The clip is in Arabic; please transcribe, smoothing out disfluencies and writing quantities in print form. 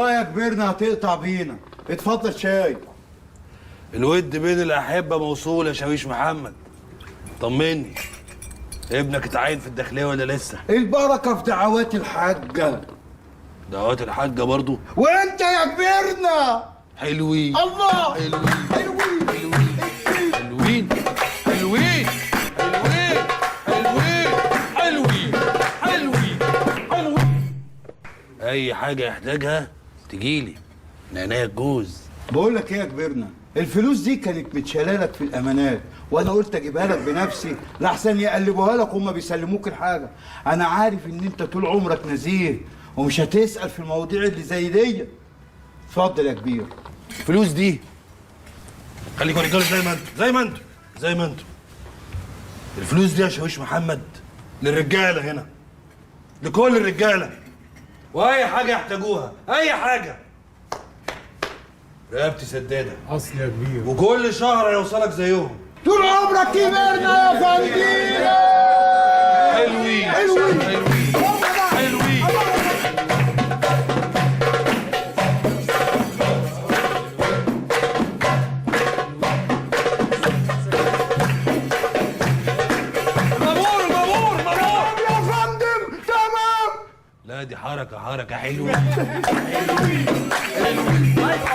والله يا كبرنا هتقطع بينا. اتفضل شاي. الود بين الأحبة موصول يا شاويش محمد. طمني، ابنك اتعين في الداخلية ولا لسه؟ البركة في دعوات الحاجة. دعوات الحاجة برضو؟ وانت يا كبرنا حلوين. الله. حلوين حلوين حلوين حلوين حلوين حلوين حلوين حلوين. أي حاجة يحتاجها تجيلي من عينيا الجوز. بقول لك ايه يا كبرنا، الفلوس دي كانت متشاله لك في الامانات، وانا قلت اجيبها لك بنفسي لحسن يقلبوها لك وهم بيسلموك الحاجه. انا عارف ان انت طول عمرك نزيه ومش هتسال في المواضيع اللي زي دي. اتفضل يا كبير. الفلوس دي خليكوا رجاله زي ما انتوا زي ما انتوا. الفلوس دي يا شاويش محمد للرجاله هنا، لكل الرجاله، واي حاجه يحتاجوها، اي حاجه. رقبتي سداده اصل يا كبير، وكل شهر هيوصلك زيهم. طول عمرك كبرنا يا فندم. حلوين حلوين حلوين حلوين. مبور يا فندم. تمام. لا دي حركه حلوه. حلوين حلوين